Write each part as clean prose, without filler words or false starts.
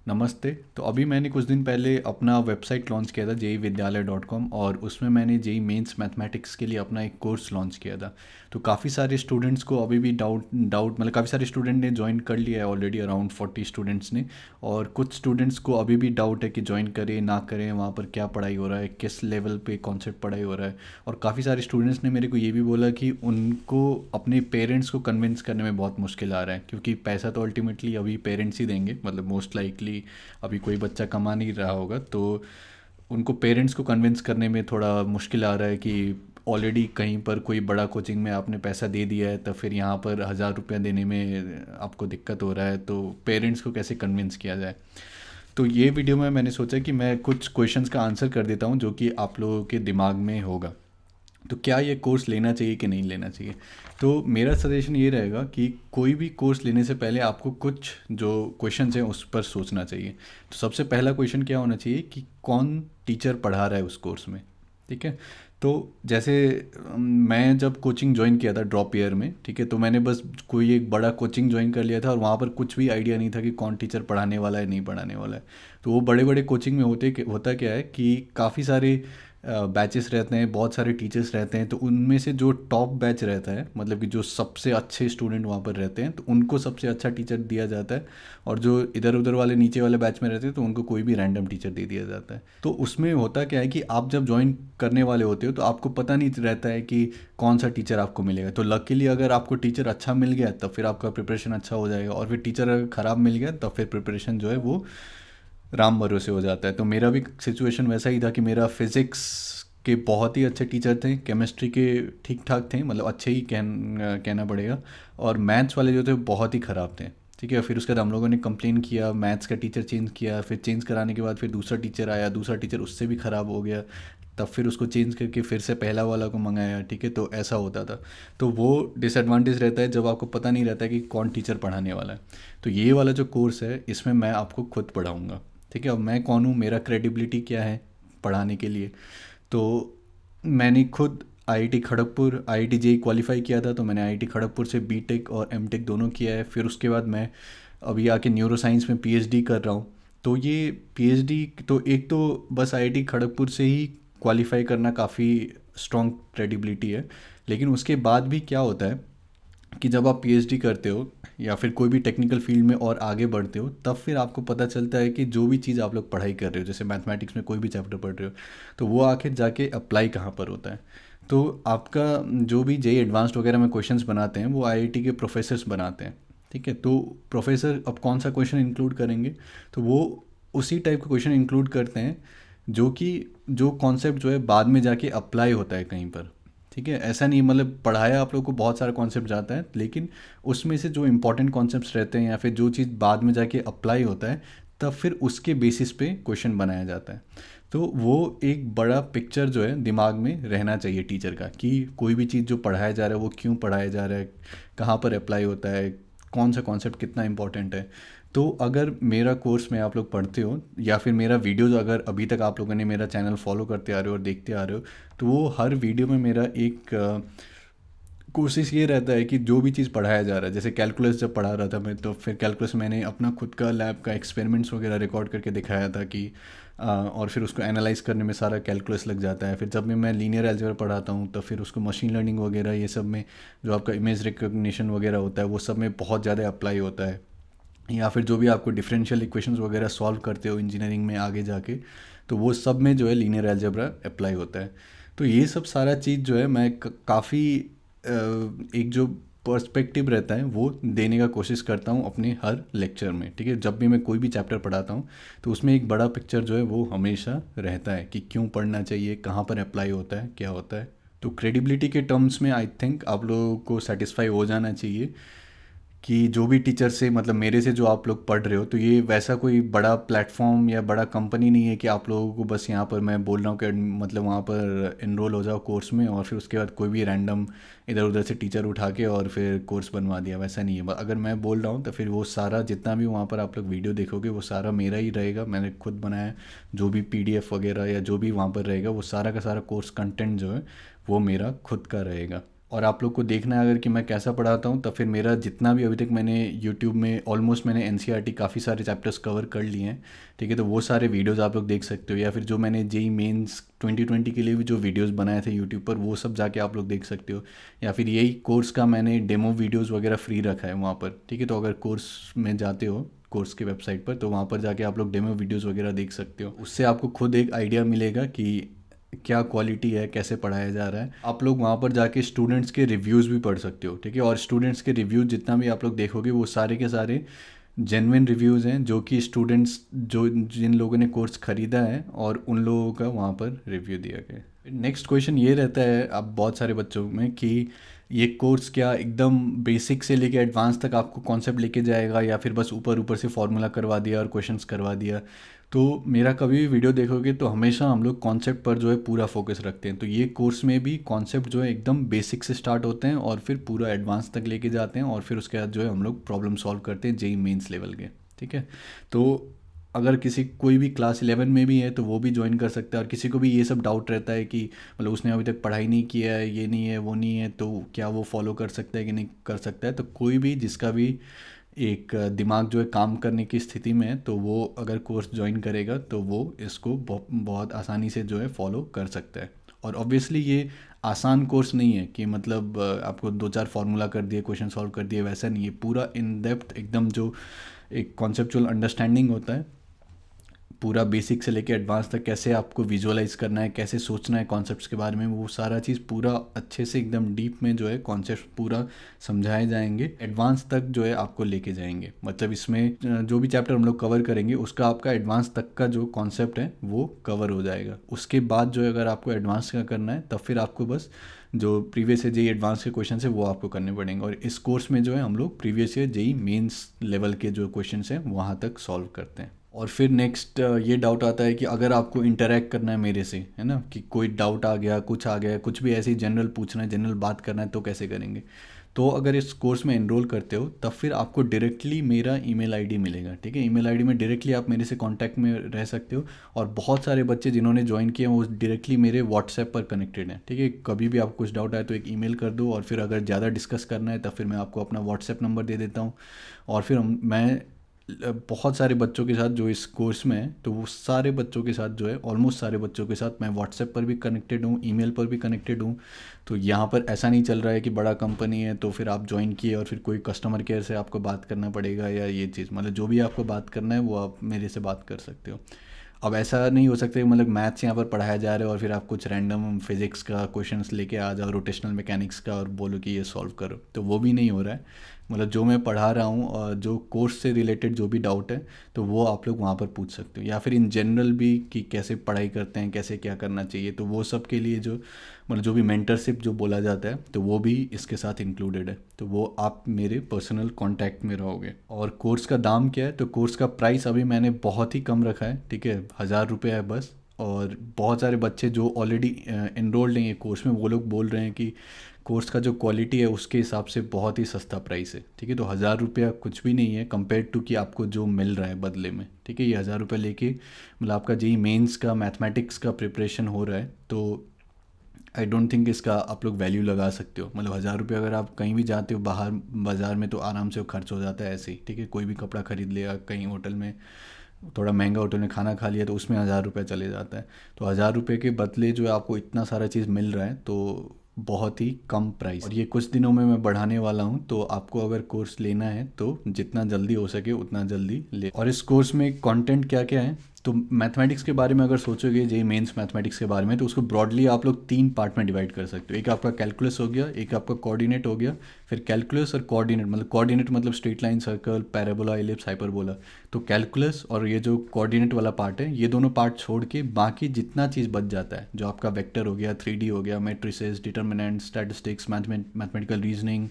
नमस्ते। तो अभी मैंने कुछ दिन पहले अपना वेबसाइट लॉन्च किया था JEE Vidyalaya.com, और उसमें मैंने जेई मेंस मैथमेटिक्स के लिए अपना एक कोर्स लॉन्च किया था। तो काफ़ी सारे स्टूडेंट्स को अभी भी डाउट डाउट मतलब काफ़ी सारे स्टूडेंट ने ज्वाइन कर लिया है ऑलरेडी, अराउंड 40 स्टूडेंट्स ने। और कुछ स्टूडेंट्स को अभी भी डाउट है कि ज्वाइन करें ना करें, वहाँ पर क्या पढ़ाई हो रहा है, किस लेवल पे कॉन्सेप्ट पढ़ाई हो रहा है। और काफ़ी सारे स्टूडेंट्स ने मेरे को ये भी बोला कि उनको अपने पेरेंट्स को कन्विंस करने में बहुत मुश्किल आ रहा है, क्योंकि पैसा तो अल्टीमेटली अभी पेरेंट्स ही देंगे, मतलब मोस्ट लाइकली अभी कोई बच्चा कमा नहीं रहा होगा, तो उनको पेरेंट्स को कन्विंस करने में थोड़ा मुश्किल आ रहा है कि ऑलरेडी कहीं पर कोई बड़ा कोचिंग में आपने पैसा दे दिया है, तो फिर यहाँ पर 1,000 रुपया देने में आपको दिक्कत हो रहा है, तो पेरेंट्स को कैसे कन्विंस किया जाए। तो ये वीडियो में मैंने सोचा कि मैं कुछ क्वेश्चंस का आंसर कर देता हूँ जो कि आप लोगों के दिमाग में होगा। तो क्या ये कोर्स लेना चाहिए कि नहीं लेना चाहिए। तो मेरा सजेशन ये रहेगा कि कोई भी कोर्स लेने से पहले आपको कुछ जो क्वेश्चंस हैं उस पर सोचना चाहिए। तो सबसे पहला क्वेश्चन क्या होना चाहिए कि कौन टीचर पढ़ा रहा है उस कोर्स में। ठीक है। तो जैसे मैं जब कोचिंग ज्वाइन किया था ड्रॉप ईयर में, ठीक है, तो मैंने बस कोई एक बड़ा कोचिंग ज्वाइन कर लिया था और वहाँ पर कुछ भी आइडिया नहीं था कि कौन टीचर पढ़ाने वाला है नहीं पढ़ाने वाला है। तो वो बड़े बड़े कोचिंग में होता क्या है कि काफ़ी सारे बैचेस रहते हैं, बहुत सारे टीचर्स रहते हैं, तो उनमें से जो टॉप बैच रहता है, मतलब कि जो सबसे अच्छे स्टूडेंट वहाँ पर रहते हैं, तो उनको सबसे अच्छा टीचर दिया जाता है। और जो इधर उधर वाले नीचे वाले बैच में रहते हैं तो उनको कोई भी रैंडम टीचर दे दिया जाता है। तो उसमें होता क्या है कि आप जब ज्वाइन करने वाले होते हो तो आपको पता नहीं रहता है कि कौन सा टीचर आपको मिलेगा। तो लकीली अगर आपको टीचर अच्छा मिल गया तब फिर आपका प्रिपरेशन अच्छा हो जाएगा, और फिर टीचर अगर ख़राब मिल गया तब फिर प्रिपरेशन जो है वो राम भरोसे हो जाता है। तो मेरा भी सिचुएशन वैसा ही था कि मेरा फिज़िक्स के बहुत ही अच्छे टीचर थे, केमिस्ट्री के ठीक ठाक थे, मतलब अच्छे ही कहना पड़ेगा, और मैथ्स वाले जो थे बहुत ही ख़राब थे। ठीक है। फिर उसके बाद हम लोगों ने कंप्लेन किया, मैथ्स का टीचर चेंज किया, फिर चेंज कराने के बाद फिर दूसरा टीचर आया, दूसरा टीचर उससे भी ख़राब हो गया, तब फिर उसको चेंज करके फिर से पहला वाला को मंगाया। ठीक है। तो ऐसा होता था। तो वो डिसएडवांटेज रहता है जब आपको पता नहीं रहता है कि कौन टीचर पढ़ाने वाला है। तो ये वाला जो कोर्स है इसमें मैं आपको खुद पढ़ाऊँगा। ठीक है। अब मैं कौन हूँ, मेरा क्रेडिबिलिटी क्या है पढ़ाने के लिए। तो मैंने खुद IIT Kharagpur, IIT JEE qualify किया था, तो मैंने आईआईटी खड़गपुर से बीटेक और एमटेक दोनों किया है। फिर उसके बाद मैं अभी आके न्यूरो साइंस में पीएचडी कर रहा हूँ। तो ये पीएचडी तो एक तो बस आईआईटी खड़गपुर से ही क्वालिफाई करना काफ़ी स्ट्रॉन्ग क्रेडिबिलिटी है। लेकिन उसके बाद भी क्या होता है कि जब आप पीएचडी करते हो या फिर कोई भी टेक्निकल फील्ड में और आगे बढ़ते हो, तब फिर आपको पता चलता है कि जो भी चीज़ आप लोग पढ़ाई कर रहे हो, जैसे मैथमेटिक्स में कोई भी चैप्टर पढ़ रहे हो, तो वो आखिर जाके अप्लाई कहाँ पर होता है। तो आपका जो भी जेई एडवांस्ड वगैरह में क्वेश्चंस बनाते हैं वो आईआईटी के प्रोफेसर्स बनाते हैं। ठीक है। तो प्रोफेसर अब कौन सा क्वेश्चन इंक्लूड करेंगे, तो वो उसी टाइप का क्वेश्चन इंक्लूड करते हैं जो कि जो कॉन्सेप्ट जो है बाद में जाके अप्लाई होता है कहीं पर। ठीक है। ऐसा नहीं मतलब पढ़ाया आप लोग को बहुत सारा कॉन्सेप्ट जाता है, लेकिन उसमें से जो इंपॉर्टेंट कॉन्सेप्ट्स रहते हैं या फिर जो चीज़ बाद में जाके अप्लाई होता है, तब फिर उसके बेसिस पे क्वेश्चन बनाया जाता है। तो वो एक बड़ा पिक्चर जो है दिमाग में रहना चाहिए टीचर का, कि कोई भी चीज़ जो पढ़ाया जा रहा है वो क्यों पढ़ाया जा रहा है, कहाँ पर अप्लाई होता है, कौन सा कॉन्सेप्ट कितना इंपॉर्टेंट है। तो अगर मेरा कोर्स में आप लोग पढ़ते हो या फिर मेरा वीडियोज़ अगर अभी तक आप लोगों ने मेरा चैनल फॉलो करते आ रहे हो और देखते आ रहे हो, तो वो हर वीडियो में मेरा एक कोशिश ये रहता है कि जो भी चीज़ पढ़ाया जा रहा है, जैसे कैलकुलस जब पढ़ा रहा था मैं, तो फिर कैलकुलस मैंने अपना खुद का लैब का एक्सपेरिमेंट्स वगैरह रिकॉर्ड करके दिखाया था कि और फिर उसको एनालाइज करने में सारा कैलकुलस लग जाता है। फिर जब भी मैं लीनियर अलजेब्रा पढ़ाता हूँ तो फिर उसको मशीन लर्निंग वगैरह ये सब में जो आपका इमेज रिकग्निशन वगैरह होता है वो सब में बहुत ज़्यादा अप्लाई होता है। या फिर जो भी आपको डिफरेंशियल इक्वेशंस वगैरह सॉल्व करते हो इंजीनियरिंग में आगे जाके, तो वो सब में जो है लीनियर अलजेब्रा अप्लाई होता है। तो ये सब सारा चीज़ जो है मैं काफ़ी एक जो पर्सपेक्टिव रहता है वो देने का कोशिश करता हूँ अपने हर लेक्चर में। ठीक है। जब भी मैं कोई भी चैप्टर पढ़ाता हूँ तो उसमें एक बड़ा पिक्चर जो है वो हमेशा रहता है कि क्यों पढ़ना चाहिए, कहाँ पर अप्लाई होता है, क्या होता है। तो क्रेडिबिलिटी के टर्म्स में आई थिंक आप लोगों को सेटिस्फाई हो जाना चाहिए कि जो भी टीचर से, मतलब मेरे से जो आप लोग पढ़ रहे हो, तो ये वैसा कोई बड़ा प्लेटफॉर्म या बड़ा कंपनी नहीं है कि आप लोगों को बस यहाँ पर मैं बोल रहा हूँ कि मतलब वहाँ पर इनरोल हो जाओ कोर्स में और फिर उसके बाद कोई भी रैंडम इधर उधर से टीचर उठा के और फिर कोर्स बनवा दिया। वैसा नहीं है। अगर मैं बोल रहा हूँ तो फिर वो सारा जितना भी वहाँ पर आप लोग वीडियो देखोगे वो सारा मेरा ही रहेगा, मैंने खुद बनाया है। जो भी पीडीएफ वगैरह या जो भी वहाँ पर रहेगा वो सारा का सारा कोर्स कंटेंट जो है वो मेरा खुद का रहेगा। और आप लोग को देखना है अगर कि मैं कैसा पढ़ाता हूँ, तो फिर मेरा जितना भी अभी तक मैंने यूट्यूब में ऑलमोस्ट मैंने एनसीईआरटी काफ़ी सारे चैप्टर्स कवर कर लिए हैं, ठीक है। तो वो सारे वीडियोस आप लोग देख सकते हो, या फिर जो मैंने जेई मेंस 2020 के लिए भी जो वीडियोस बनाए थे यूट्यूब पर, वो सब जाके आप लोग देख सकते हो। या फिर यही कोर्स का मैंने डेमो वीडियोस वगैरह फ्री रखा है वहाँ पर, ठीक है। तो अगर कोर्स में जाते हो कोर्स के वेबसाइट पर, तो वहाँ पर जाके आप लोग डेमो वीडियोस वगैरह देख सकते हो। उससे आपको खुद एक आइडिया मिलेगा कि क्या क्वालिटी है, कैसे पढ़ाया जा रहा है। आप लोग वहाँ पर जाके स्टूडेंट्स के रिव्यूज़ भी पढ़ सकते हो, ठीक है। और स्टूडेंट्स के रिव्यूज़ जितना भी आप लोग देखोगे वो सारे के सारे जेन्युइन रिव्यूज़ हैं, जो कि स्टूडेंट्स जो जिन लोगों ने कोर्स ख़रीदा है और उन लोगों का वहाँ पर रिव्यू दिया गया है। नेक्स्ट क्वेश्चन ये रहता है अब बहुत सारे बच्चों में कि ये कोर्स क्या एकदम बेसिक से लेके एडवांस तक आपको कॉन्सेप्ट लेके जाएगा, या फिर बस ऊपर ऊपर से फॉर्मूला करवा दिया और क्वेश्चंस करवा दिया। तो मेरा कभी भी वीडियो देखोगे तो हमेशा हम लोग कॉन्सेप्ट पर जो है पूरा फोकस रखते हैं। तो ये कोर्स में भी कॉन्सेप्ट जो है एकदम बेसिक से स्टार्ट होते हैं और फिर पूरा एडवांस तक लेके जाते हैं, और फिर उसके बाद जो है हम लोग प्रॉब्लम सॉल्व करते हैं जेई मेंस लेवल के, ठीक है। तो अगर किसी कोई भी क्लास 11 में भी है तो वो भी ज्वाइन कर सकता है। और किसी को भी ये सब डाउट रहता है कि मतलब उसने अभी तक पढ़ाई नहीं किया है, ये नहीं है, वो नहीं है, तो क्या वो फॉलो कर सकता है कि नहीं कर सकता है। तो कोई भी जिसका भी एक दिमाग जो है काम करने की स्थिति में है, तो वो अगर कोर्स ज्वाइन करेगा तो वो इसको बहुत आसानी से जो है फॉलो कर सकता है। और ऑब्वियसली ये आसान कोर्स नहीं है कि मतलब आपको 2-4 फार्मूला कर दिए, क्वेश्चन सॉल्व कर दिए, वैसा नहीं है। पूरा इन डेप्थ एकदम जो एक कॉन्सेप्चुअल अंडरस्टैंडिंग होता है, पूरा बेसिक से लेके एडवांस तक, कैसे आपको विजुअलाइज करना है, कैसे सोचना है कॉन्सेप्ट्स के बारे में, वो सारा चीज़ पूरा अच्छे से एकदम डीप में जो है कॉन्सेप्ट पूरा समझाए जाएंगे। एडवांस तक जो है आपको लेके जाएंगे। मतलब इसमें जो भी चैप्टर हम लोग कवर करेंगे उसका आपका एडवांस तक का जो कॉन्सेप्ट है वो कवर हो जाएगा। उसके बाद जो है अगर आपको एडवांस का करना है तब फिर आपको बस जो प्रीवियस ईयर जेई एडवांस के क्वेश्चन है वो आपको करने पड़ेंगे। और इस कोर्स में जो है हम लोग previous year JEE Mains level के जो क्वेश्चन हैं वहाँ तक सॉल्व करते हैं। और फिर नेक्स्ट ये डाउट आता है कि अगर आपको इंटरेक्ट करना है मेरे से, है ना, कि कोई डाउट आ गया, कुछ आ गया, कुछ भी ऐसे ही जनरल पूछना है, जनरल बात करना है, तो कैसे करेंगे। तो अगर इस कोर्स में एनरोल करते हो तब फिर आपको डायरेक्टली मेरा ईमेल आईडी मिलेगा, ठीक है। ईमेल आईडी में डायरेक्टली आप मेरे से कांटेक्ट में रह सकते हो। और बहुत सारे बच्चे जिन्होंने ज्वाइन किए हैं वो डायरेक्टली मेरे व्हाट्सएप पर कनेक्टेड हैं, ठीक है। कभी भी आपको कुछ डाउट आए तो एक ईमेल कर दो, और फिर अगर ज़्यादा डिस्कस करना है तब फिर मैं आपको अपना व्हाट्सएप नंबर दे देता हूँ। और फिर मैं बहुत सारे बच्चों के साथ जो इस कोर्स में है, तो वो सारे बच्चों के साथ जो है ऑलमोस्ट सारे बच्चों के साथ मैं व्हाट्सएप पर भी कनेक्टेड हूँ, ईमेल पर भी कनेक्टेड हूँ। तो यहाँ पर ऐसा नहीं चल रहा है कि बड़ा कंपनी है तो फिर आप ज्वाइन किए और फिर कोई कस्टमर केयर से आपको बात करना पड़ेगा, या ये चीज़ मतलब जो भी आपको बात करना है वो आप मेरे से बात कर सकते हो। अब ऐसा नहीं हो सकता कि मतलब मैथ्स यहाँ पर पढ़ाया जा रहा है और फिर आप कुछ रैंडम फिजिक्स का क्वेश्चंस लेके आ जाओ, रोटेशनल मैकेनिक्स का, और बोलो कि ये सॉल्व करो, तो वो भी नहीं हो रहा है। मतलब जो मैं पढ़ा रहा हूँ और जो कोर्स से रिलेटेड जो भी डाउट है तो वो आप लोग वहाँ पर पूछ सकते हो। या फिर इन जनरल भी कि कैसे पढ़ाई करते हैं, कैसे क्या करना चाहिए, तो वो सब के लिए जो मतलब जो भी मेंटरशिप जो बोला जाता है तो वो भी इसके साथ इंक्लूडेड है। तो वो आप मेरे पर्सनल कांटेक्ट में रहोगे। और कोर्स का दाम क्या है, तो कोर्स का प्राइस अभी मैंने बहुत ही कम रखा है, ठीक है, 1000 रुपये है बस। और बहुत सारे बच्चे जो ऑलरेडी एनरोल्ड हैं ये कोर्स में, वो लोग बोल रहे हैं कि कोर्स का जो क्वालिटी है उसके हिसाब से बहुत ही सस्ता प्राइस है, ठीक है। तो 1000 रुपया कुछ भी नहीं है कंपेयर टू कि आपको जो मिल रहा है बदले में, ठीक है। ये 1000 रुपये लेके मतलब आपका जेई मेंस का मैथमेटिक्स का प्रिपरेशन हो रहा है, तो आई डोंट थिंक इसका आप लोग वैल्यू लगा सकते हो। मतलब 1000 रुपये अगर आप कहीं भी जाते हो बाहर बाज़ार में तो आराम से वो खर्च हो जाता है ऐसे ही, ठीक है। कोई भी कपड़ा खरीद लिया, कहीं होटल में थोड़ा महंगा होटल में खाना खा लिया तो उसमें 1000 रुपये चले जाता है। तो 1000 रुपये के बदले जो है आपको इतना सारा चीज़ मिल रहा है, तो बहुत ही कम प्राइस। और ये कुछ दिनों में मैं बढ़ाने वाला हूँ, तो आपको अगर कोर्स लेना है तो जितना जल्दी हो सके उतना जल्दी ले। और इस कोर्स में कंटेंट क्या क्या है, तो मैथमेटिक्स के बारे में अगर सोचोगे जेई मेंस मैथमेटिक्स के बारे में, तो उसको ब्रॉडली आप लोग 3 पार्ट में डिवाइड कर सकते हो। एक आपका कैलकुलस हो गया, एक आपका कोऑर्डिनेट हो गया, फिर कैलकुलस और कोऑर्डिनेट। मतलब कोऑर्डिनेट मतलब straight line, circle, parabola, ellipse, hyperbola. तो कैलकुलस और ये जो कोऑर्डिनेट वाला पार्ट है, ये दोनों पार्ट छोड़ के बाकी जितना चीज़ बच जाता है, जो आपका वेक्टर हो गया, 3D हो गया, matrices, determinant, statistics, mathematical reasoning,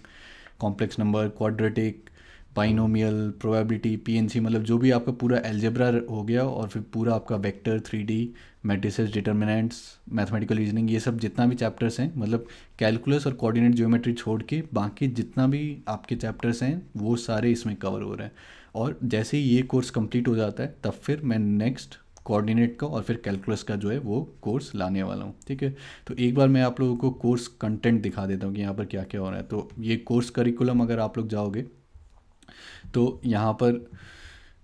complex number, quadratic, binomial, probability, PNC, मतलब जो भी आपका पूरा अलजेब्रा हो गया, और फिर पूरा आपका vector, 3D, matrices, determinants, mathematical reasoning, ये सब जितना भी चैप्टर्स हैं, मतलब कैलकुलस और कोऑर्डिनेट ज्योमेट्री छोड़ के बाकी जितना भी आपके चैप्टर्स हैं वो सारे इसमें कवर हो रहे हैं। और जैसे ही ये कोर्स कंप्लीट हो जाता है तब फिर मैं नेक्स्ट कोऑर्डिनेट का और फिर कैलकुलस का जो है वो कोर्स लाने वाला हूँ, ठीक है। तो एक बार मैं आप लोगों को कोर्स कंटेंट दिखा देता हूँ कि यहाँ पर क्या क्या हो रहा है। तो ये कोर्स करिकुलम अगर आप लोग जाओगे तो यहाँ पर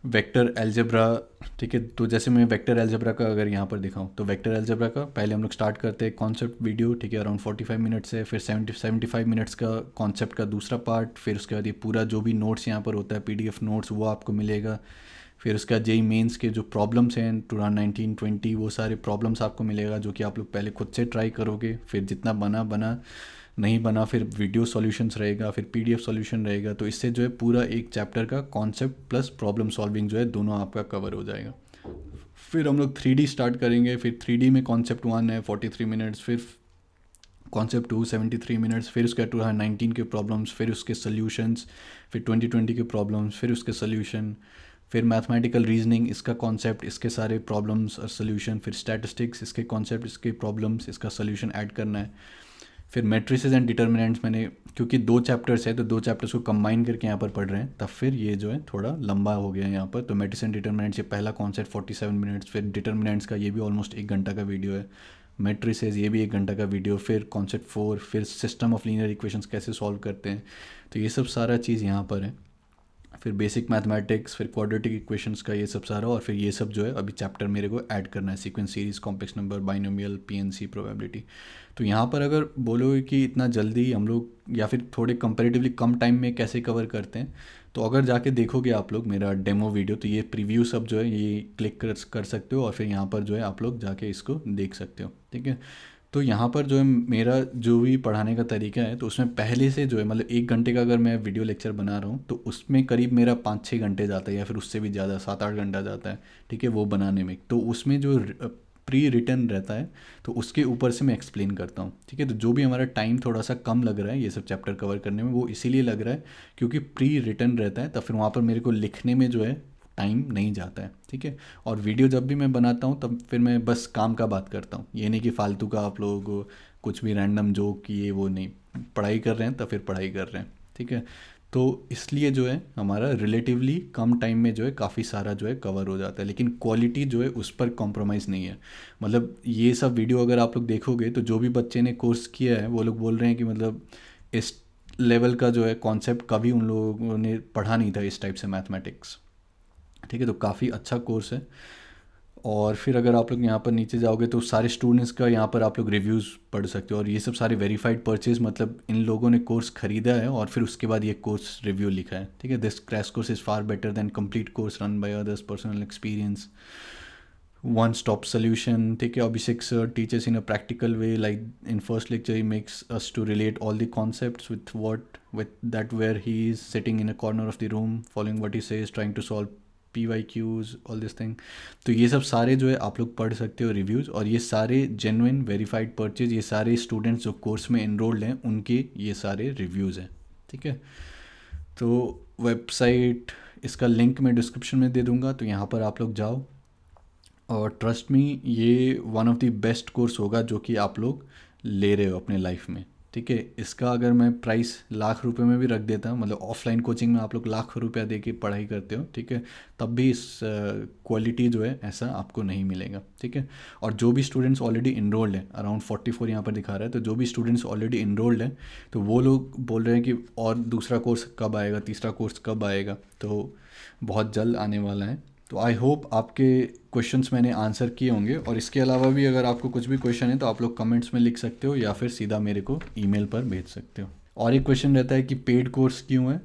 वेक्टर अलजेब्रा, ठीक है। तो जैसे मैं वेक्टर अलजेब्रा का अगर यहाँ पर दिखाऊँ तो वेक्टर अलजेब्रा का पहले हम लोग स्टार्ट करते हैं कॉन्सेप्ट वीडियो, ठीक है, अराउंड 45 मिनट्स है। फिर 75 मिनट्स का कॉन्सेप्ट का दूसरा पार्ट। फिर उसके बाद ये पूरा जो भी नोट्स यहाँ पर होता है PDF नोट्स वो आपको मिलेगा। फिर उसका जेई मेंस के जो प्रॉब्लम्स हैं 2019-20 वो सारे प्रॉब्लम्स आपको मिलेगा जो कि आप लोग पहले खुद से ट्राई करोगे। फिर जितना बना बना, नहीं बना फिर वीडियो सॉल्यूशंस रहेगा, फिर PDF सॉल्यूशन रहेगा। तो इससे जो है पूरा एक चैप्टर का कॉन्सेप्ट प्लस प्रॉब्लम सॉल्विंग जो है दोनों आपका कवर हो जाएगा। फिर हम लोग 3D स्टार्ट करेंगे। फिर 3D में कॉन्सेप्ट 1 है 43 मिनट्स, फिर कॉन्सेप्ट 2 73 मिनट्स, फिर उसके 2019 के प्रॉब्लम्स, फिर उसके सॉल्यूशंस, फिर 2020 के प्रॉब्लम्स, फिर उसके सॉल्यूशन, फिर मैथमेटिकल रीजनिंग, इसका कॉन्सेप्ट, इसके सारे प्रॉब्लम्स और सॉल्यूशन, फिर स्टैटिस्टिक्स, इसके कॉन्सेप्ट, इसके प्रॉब्लम्स, इसका सॉल्यूशन ऐड करना है। फिर मैट्रिसेस एंड डिटर्मिनेंट्स मैंने, क्योंकि 2 चैप्टर्स है तो 2 चैप्टर्स को कंबाइन करके यहाँ पर पढ़ रहे हैं, तब फिर ये जो है थोड़ा लंबा हो गया है यहाँ पर। तो मैट्रिस एंड डिटर्मिनेंट्स ये पहला कॉन्सेप्ट 47 मिनट्स, फिर डिटर्मिनेंट्स का ये भी ऑलमोस्ट 1 घंटा का वीडियो है। मैट्रिसेस ये भी 1 घंटा का वीडियो। फिर कॉन्सेप्ट 4, फिर सिस्टम ऑफ लीनियर इक्वेशंस कैसे सॉल्व करते हैं, तो ये सब सारा चीज़ यहाँ पर है। फिर बेसिक मैथमेटिक्स, फिर क्वाड्रेटिक इक्वेशंस का ये सब सारा, और फिर ये सब जो है अभी चैप्टर मेरे को ऐड करना है, sequence series, complex number, binomial, PNC, probability. तो यहाँ पर अगर बोलोगे कि इतना जल्दी हम लोग या फिर थोड़े कंपैरेटिवली कम टाइम में कैसे कवर करते हैं, तो अगर जाके देखोगे आप लोग मेरा डेमो वीडियो, तो ये प्रीव्यू सब जो है ये क्लिक कर सकते हो और फिर यहाँ पर जो है आप लोग जाके इसको देख सकते हो, ठीक है। तो यहाँ पर जो है मेरा जो भी पढ़ाने का तरीका है, तो उसमें पहले से जो है मतलब 1 घंटे का अगर मैं वीडियो लेक्चर बना रहा हूँ तो उसमें करीब मेरा 5-6 घंटे जाता है या फिर उससे भी ज़्यादा 7-8 घंटा जाता है, ठीक है, वो बनाने में। तो उसमें जो प्री रिटन रहता है तो उसके ऊपर से मैं एक्सप्लेन करता हूँ, ठीक है। तो जो भी हमारा टाइम थोड़ा सा कम लग रहा है ये सब चैप्टर कवर करने में, वो इसीलिए लग रहा है क्योंकि प्री रिटन रहता है, तब फिर वहाँ पर मेरे को लिखने में जो है टाइम नहीं जाता है, ठीक है। और वीडियो जब भी मैं बनाता हूँ तब फिर मैं बस काम का बात करता हूँ, ये नहीं कि फालतू का आप लोगों को कुछ भी रैंडम जोक ये वो नहीं। पढ़ाई कर रहे हैं तब फिर पढ़ाई कर रहे हैं, ठीक है। तो इसलिए जो है हमारा रिलेटिवली कम टाइम में जो है काफ़ी सारा जो है कवर हो जाता है, लेकिन क्वालिटी जो है उस पर कॉम्प्रोमाइज़ नहीं है। मतलब ये सब वीडियो अगर आप लोग देखोगे तो जो भी बच्चे ने कोर्स किया है वो लोग बोल रहे हैं कि मतलब इस लेवल का जो है कॉन्सेप्ट कभी उन लोगों ने पढ़ा नहीं था इस टाइप से मैथमेटिक्स, ठीक है। तो काफ़ी अच्छा कोर्स है। और फिर अगर आप लोग यहाँ पर नीचे जाओगे तो सारे स्टूडेंट्स का यहाँ पर आप लोग रिव्यूज़ पढ़ सकते हो, और ये सब सारे वेरीफाइड परचेज, मतलब इन लोगों ने कोर्स ख़रीदा है और फिर उसके बाद ये कोर्स रिव्यू लिखा है, ठीक है। This crash course is far better than complete course run by others, personal experience, one stop solution, ठीक है। Abhishek sir teachers in a practical way, like in first lecture ही makes us to relate all the concepts with that where he is sitting in a corner of the room following what he says, trying to solve PYQs, all this thing। तो ये सब सारे जो है आप लोग पढ़ सकते हो रिव्यूज़, और ये सारे जेन्युइन वेरीफाइड परचेज, ये सारे स्टूडेंट्स जो कोर्स में इनरोल्ड हैं उनके ये सारे रिव्यूज़ हैं, ठीक है। तो वेबसाइट, इसका लिंक मैं डिस्क्रिप्शन में दे दूँगा, तो यहाँ पर आप लोग जाओ, और ट्रस्ट मी ये one of the best course होगा जो कि आप लोग ले रहे हो अपने लाइफ में, ठीक है। इसका अगर मैं प्राइस लाख रुपए में भी रख देता हूँ, मतलब ऑफलाइन कोचिंग में आप लोग लाख रुपया दे के पढ़ाई करते हो, ठीक है, तब भी इस क्वालिटी जो है ऐसा आपको नहीं मिलेगा, ठीक है। और जो भी स्टूडेंट्स ऑलरेडी इनरोल्ड हैं, अराउंड 44 यहाँ पर दिखा रहा है, तो जो भी स्टूडेंट्स ऑलरेडी इनरोल्ड हैं तो वो लोग बोल रहे हैं कि और दूसरा कोर्स कब आएगा, तीसरा कोर्स कब आएगा, तो बहुत जल्द आने वाला है। तो आई होप आपके क्वेश्चंस मैंने आंसर किए होंगे, और इसके अलावा भी अगर आपको कुछ भी क्वेश्चन है तो आप लोग कमेंट्स में लिख सकते हो या फिर सीधा मेरे को ईमेल पर भेज सकते हो। और एक क्वेश्चन रहता है कि पेड कोर्स क्यों है,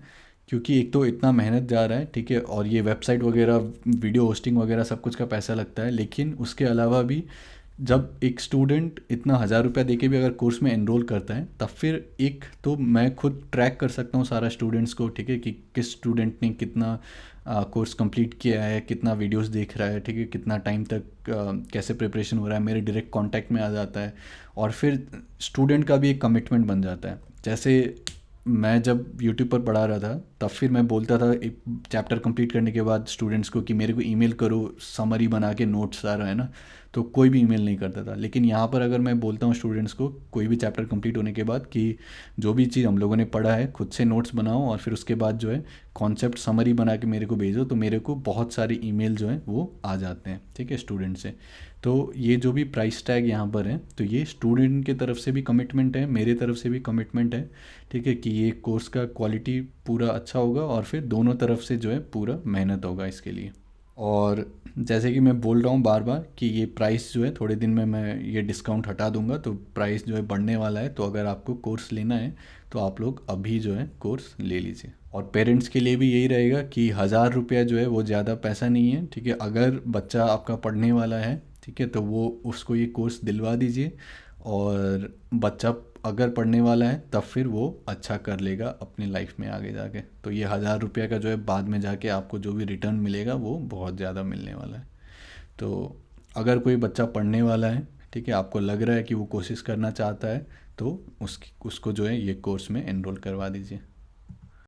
क्योंकि एक तो इतना मेहनत जा रहा है, ठीक है, और ये वेबसाइट वगैरह, वीडियो होस्टिंग वगैरह सब कुछ का पैसा लगता है, लेकिन उसके अलावा भी जब एक स्टूडेंट इतना 1000 रुपया दे के भी अगर कोर्स में एनरोल करता है, तब फिर एक तो मैं खुद ट्रैक कर सकता हूँ सारा स्टूडेंट्स को, ठीक है, कि किस स्टूडेंट ने कितना कोर्स कंप्लीट किया है, कितना वीडियोस देख रहा है, ठीक है, कितना टाइम तक कैसे प्रिपरेशन हो रहा है, मेरे डायरेक्ट कांटेक्ट में आ जाता है। और फिर स्टूडेंट का भी एक कमिटमेंट बन जाता है। जैसे मैं जब यूट्यूब पर पढ़ा रहा था तब फिर मैं बोलता था एक चैप्टर कंप्लीट करने के बाद स्टूडेंट्स को कि मेरे को ईमेल करो समरी बना के, नोट्स सारा है ना, तो कोई भी ईमेल नहीं करता था। लेकिन यहाँ पर अगर मैं बोलता हूँ स्टूडेंट्स को कोई भी चैप्टर कंप्लीट होने के बाद कि जो भी चीज़ हम लोगों ने पढ़ा है खुद से नोट्स बनाओ, और फिर उसके बाद जो है कॉन्सेप्ट समरी बना के मेरे को भेजो, तो मेरे को बहुत सारे ईमेल जो हैं वो आ जाते हैं, ठीक है, स्टूडेंट से। तो ये जो भी प्राइस टैग यहाँ पर है, तो ये स्टूडेंट की तरफ से भी कमिटमेंट है, मेरे तरफ से भी कमिटमेंट है, ठीक है, कि ये कोर्स का क्वालिटी पूरा अच्छा होगा और फिर दोनों तरफ से जो है पूरा मेहनत होगा इसके लिए। और जैसे कि मैं बोल रहा हूँ बार बार कि ये प्राइस जो है थोड़े दिन में मैं ये डिस्काउंट हटा दूंगा, तो प्राइस जो है बढ़ने वाला है। तो अगर आपको कोर्स लेना है तो आप लोग अभी जो है कोर्स ले लीजिए। और पेरेंट्स के लिए भी यही रहेगा कि 1,000 रुपया जो है वो ज़्यादा पैसा नहीं है, ठीक है। अगर बच्चा आपका पढ़ने वाला है, ठीक है, तो वो उसको ये कोर्स दिलवा दीजिए। और बच्चा अगर पढ़ने वाला है तब फिर वो अच्छा कर लेगा अपनी लाइफ में आगे जाके। तो ये 1,000 रुपया का जो है बाद में जाके आपको जो भी रिटर्न मिलेगा वो बहुत ज़्यादा मिलने वाला है। तो अगर कोई बच्चा पढ़ने वाला है, ठीक है, आपको लग रहा है कि वो कोशिश करना चाहता है, तो उसको जो है ये कोर्स में एनरोल करवा दीजिए।